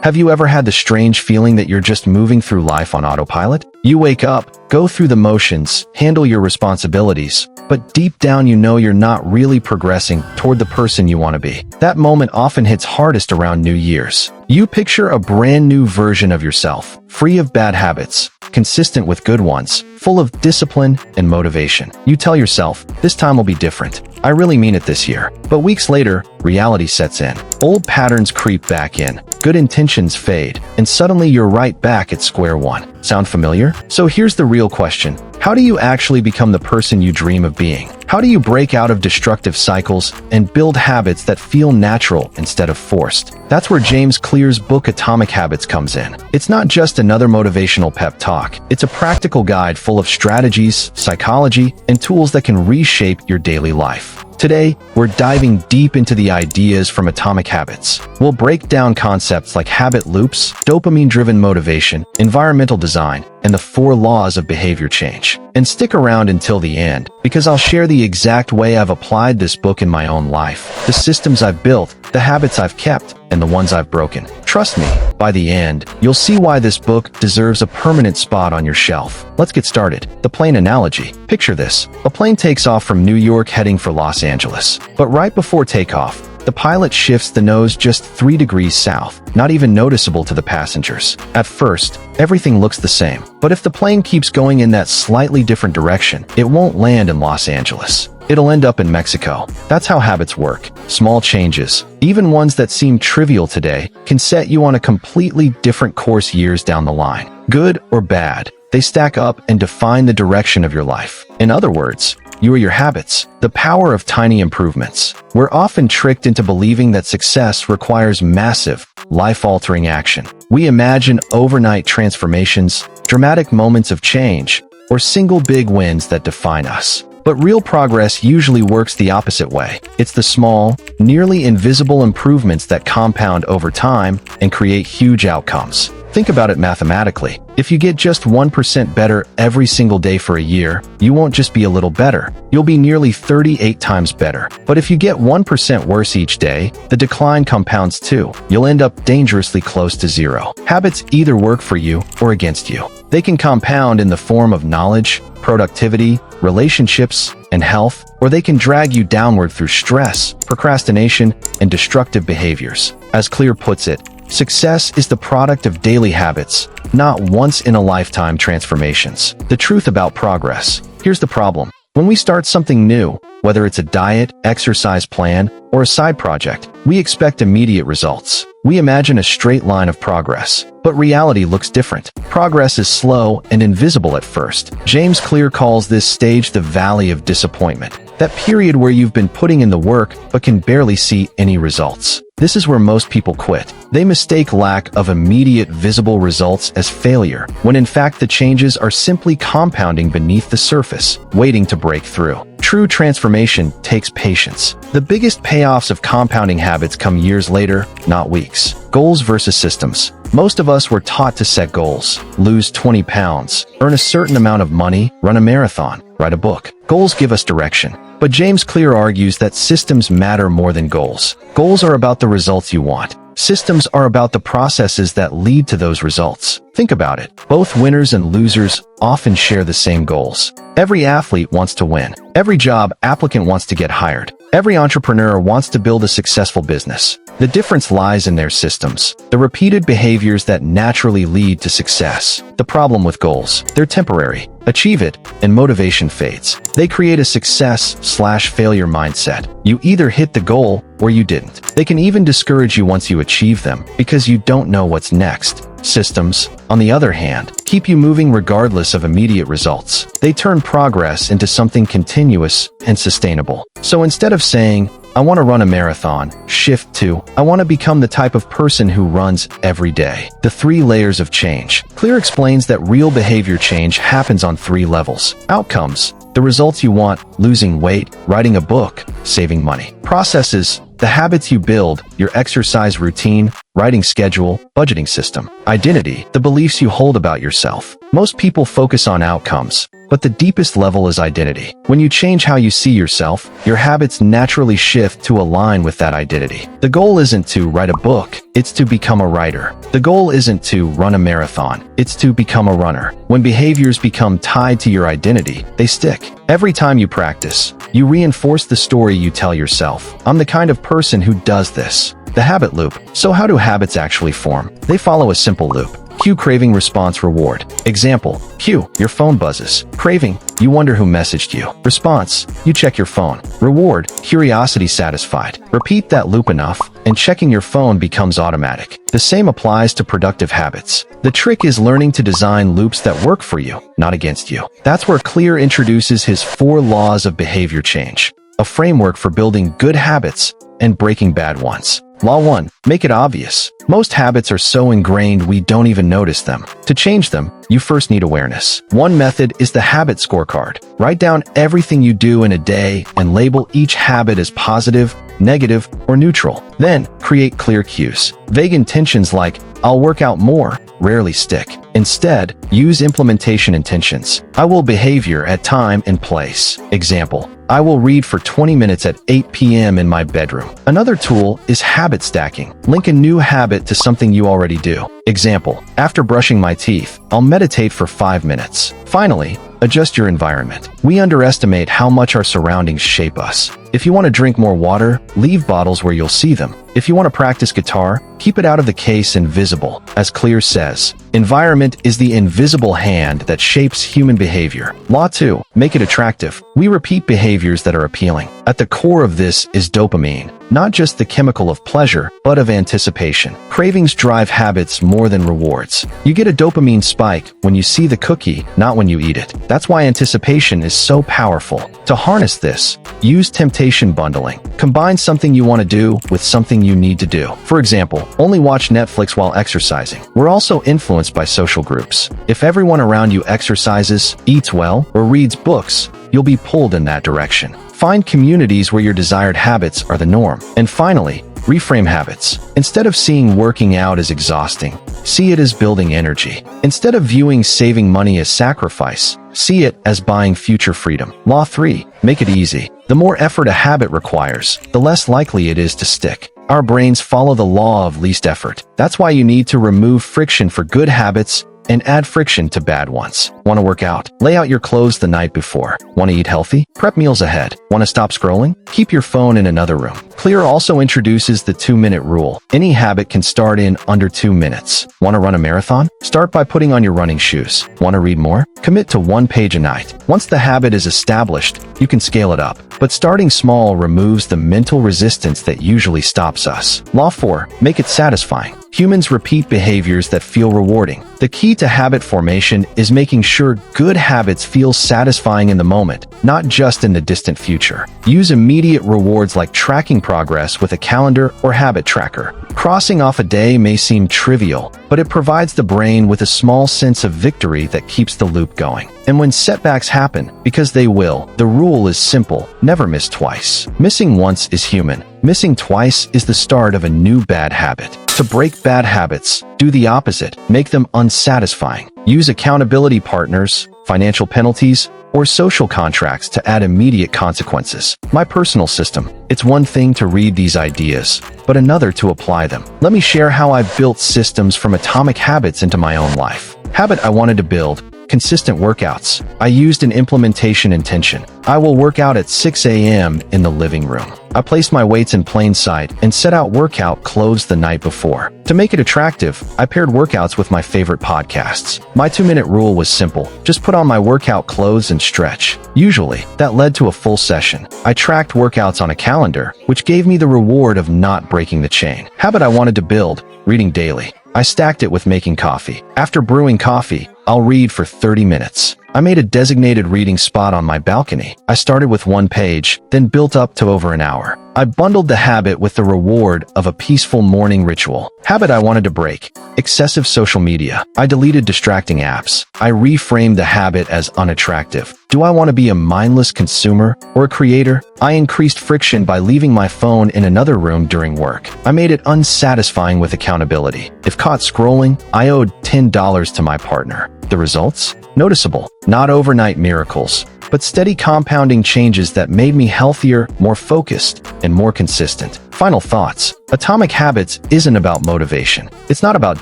Have you ever had the strange feeling that you're just moving through life on autopilot? You wake up, go through the motions, handle your responsibilities, but deep down you know you're not really progressing toward the person you want to be. That moment often hits hardest around New Year's. You picture a brand new version of yourself, free of bad habits, consistent with good ones, full of discipline and motivation. You tell yourself, this time will be different. I really mean it this year. But weeks later, reality sets in. Old patterns creep back in, good intentions fade, and suddenly you're right back at square one. Sound familiar? So here's the real question. How do you actually become the person you dream of being? How do you break out of destructive cycles and build habits that feel natural instead of forced? That's where James Clear's book Atomic Habits comes in. It's not just another motivational pep talk. It's a practical guide full of strategies, psychology, and tools that can reshape your daily life. Today, we're diving deep into the ideas from Atomic Habits. We'll break down concepts like habit loops, dopamine-driven motivation, environmental design, and the 4 laws of behavior change. And stick around until the end, because I'll share the exact way I've applied this book in my own life, the systems I've built, the habits I've kept, and the ones I've broken. Trust me, by the end, you'll see why this book deserves a permanent spot on your shelf. Let's get started. The plane analogy. Picture this. A plane takes off from New York heading for Los Angeles. But right before takeoff, the pilot shifts the nose just 3 degrees south, not even noticeable to the passengers. At first, everything looks the same. But if the plane keeps going in that slightly different direction, it won't land in Los Angeles. It'll end up in Mexico. That's how habits work. Small changes, even ones that seem trivial today, can set you on a completely different course years down the line. Good or bad, they stack up and define the direction of your life. In other words, you are your habits. The power of tiny improvements. We're often tricked into believing that success requires massive, life-altering action. We imagine overnight transformations, dramatic moments of change, or single big wins that define us. But real progress usually works the opposite way. It's the small, nearly invisible improvements that compound over time and create huge outcomes. Think about it mathematically. If you get just 1% better every single day for a year, you won't just be a little better. You'll be nearly 38 times better. But if you get 1% worse each day, the decline compounds too. You'll end up dangerously close to zero. Habits either work for you or against you. They can compound in the form of knowledge, productivity, relationships, and health, or they can drag you downward through stress, procrastination, and destructive behaviors. As Clear puts it, success is the product of daily habits, not once-in-a-lifetime transformations. The truth about progress. Here's the problem. When we start something new, whether it's a diet, exercise plan, or a side project, we expect immediate results. We imagine a straight line of progress, but reality looks different. Progress is slow and invisible at first. James Clear calls this stage the valley of disappointment. That period where you've been putting in the work but can barely see any results. This is where most people quit. They mistake lack of immediate visible results as failure, when in fact the changes are simply compounding beneath the surface, waiting to break through. True transformation takes patience. The biggest payoffs of compounding habits come years later, not weeks. Goals versus systems. Most of us were taught to set goals, lose 20 pounds, earn a certain amount of money, run a marathon, write a book. Goals give us direction. But James Clear argues that systems matter more than goals. Goals are about the results you want. Systems are about the processes that lead to those results. Think about it. Both winners and losers often share the same goals. Every athlete wants to win. Every job applicant wants to get hired. Every entrepreneur wants to build a successful business. The difference lies in their systems, the repeated behaviors that naturally lead to success. The problem with goals, they're temporary. Achieve it, and motivation fades. They create a success/failure mindset. You either hit the goal or you didn't. They can even discourage you once you achieve them because you don't know what's next. Systems, on the other hand, keep you moving regardless of immediate results. They turn progress into something continuous and sustainable. So instead of saying, I want to run a marathon, shift to, I want to become the type of person who runs every day. The 3 layers of change. Clear explains that real behavior change happens on 3 levels. Outcomes, the results you want, losing weight, writing a book, saving money. Processes, the habits you build, your exercise routine, writing schedule, budgeting system. Identity, the beliefs you hold about yourself. Most people focus on outcomes, but the deepest level is identity. When you change how you see yourself, your habits naturally shift to align with that identity. The goal isn't to write a book, it's to become a writer. The goal isn't to run a marathon, it's to become a runner. When behaviors become tied to your identity, they stick. Every time you practice, you reinforce the story you tell yourself. I'm the kind of person who does this. The habit loop. So how do habits actually form? They follow a simple loop. Cue, craving, response, reward. Example, cue, your phone buzzes. Craving, you wonder who messaged you. Response, you check your phone. Reward, curiosity satisfied. Repeat that loop enough, and checking your phone becomes automatic. The same applies to productive habits. The trick is learning to design loops that work for you, not against you. That's where Clear introduces his 4 laws of behavior change, a framework for building good habits and breaking bad ones. Law 1. Make it obvious. Most habits are so ingrained we don't even notice them. To change them, you first need awareness. One method is the habit scorecard. Write down everything you do in a day and label each habit as positive, negative, or neutral. Then, create clear cues. Vague intentions like, I'll work out more, rarely stick. Instead, use implementation intentions. I will behavior at time and place. Example, I will read for 20 minutes at 8 p.m. in my bedroom. Another tool is habit stacking. Link a new habit to something you already do. Example, after brushing my teeth, I'll meditate for 5 minutes. Finally, adjust your environment. We underestimate how much our surroundings shape us. If you want to drink more water, leave bottles where you'll see them. If you want to practice guitar, keep it out of the case and visible. As Clear says, environment is the invisible hand that shapes human behavior. Law 2. Make it attractive. We repeat behaviors that are appealing. At the core of this is dopamine, not just the chemical of pleasure, but of anticipation. Cravings drive habits more than rewards. You get a dopamine spike when you see the cookie, not when you eat it. That's why anticipation is so powerful. To harness this, use temptation bundling. Combine something you want to do with something you need to do. For example, only watch Netflix while exercising. We're also influenced by social groups. If everyone around you exercises, eats well, or reads books, you'll be pulled in that direction. Find communities where your desired habits are the norm. And finally, reframe habits. Instead of seeing working out as exhausting, see it as building energy. Instead of viewing saving money as sacrifice, see it as buying future freedom. Law 3. Make it easy. The more effort a habit requires, the less likely it is to stick. Our brains follow the law of least effort. That's why you need to remove friction for good habits and add friction to bad ones. Want to work out? Lay out your clothes the night before. Want to eat healthy? Prep meals ahead. Want to stop scrolling? Keep your phone in another room. Clear also introduces the 2-minute rule. Any habit can start in under 2 minutes. Want to run a marathon? Start by putting on your running shoes. Want to read more? Commit to 1 page a night. Once the habit is established, you can scale it up. But starting small removes the mental resistance that usually stops us. Law 4. Make it satisfying. Humans repeat behaviors that feel rewarding. The key to habit formation is making sure good habits feel satisfying in the moment, not just in the distant future. Use immediate rewards like tracking progress with a calendar or habit tracker. Crossing off a day may seem trivial, but it provides the brain with a small sense of victory that keeps the loop going. And when setbacks happen, because they will, the rule is simple: never miss twice. Missing once is human. Missing twice is the start of a new bad habit. To break bad habits, do the opposite. Make them unsatisfying. Use accountability partners, financial penalties, or social contracts to add immediate consequences. My personal system. It's one thing to read these ideas, but another to apply them. Let me share how I've built systems from atomic habits into my own life. Habit I wanted to build: consistent workouts. I used an implementation intention. I will work out at 6 a.m. in the living room. I placed my weights in plain sight and set out workout clothes the night before. To make it attractive, I paired workouts with my favorite podcasts. My 2-minute rule was simple: just put on my workout clothes and stretch. Usually, that led to a full session. I tracked workouts on a calendar, which gave me the reward of not breaking the chain. Habit I wanted to build: reading daily. I stacked it with making coffee. After brewing coffee, I'll read for 30 minutes. I made a designated reading spot on my balcony. I started with 1 page, then built up to over an hour. I bundled the habit with the reward of a peaceful morning ritual. Habit I wanted to break: excessive social media. I deleted distracting apps. I reframed the habit as unattractive. Do I want to be a mindless consumer or a creator? I increased friction by leaving my phone in another room during work. I made it unsatisfying with accountability. If caught scrolling, I owed $10 to my partner. The results? Noticeable. Not overnight miracles, but steady compounding changes that made me healthier, more focused, and more consistent. Final thoughts. Atomic Habits isn't about motivation. It's not about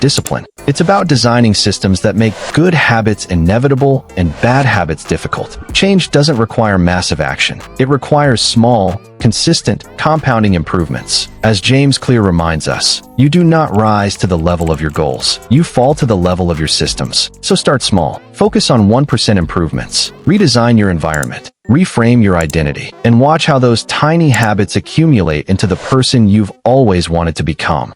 discipline. It's about designing systems that make good habits inevitable and bad habits difficult. Change doesn't require massive action. It requires small, consistent, compounding improvements. As James Clear reminds us, you do not rise to the level of your goals. You fall to the level of your systems. So start small. Focus on 1% improvements. Redesign your environment. Reframe your identity. And watch how those tiny habits accumulate into the person you've always wanted to become.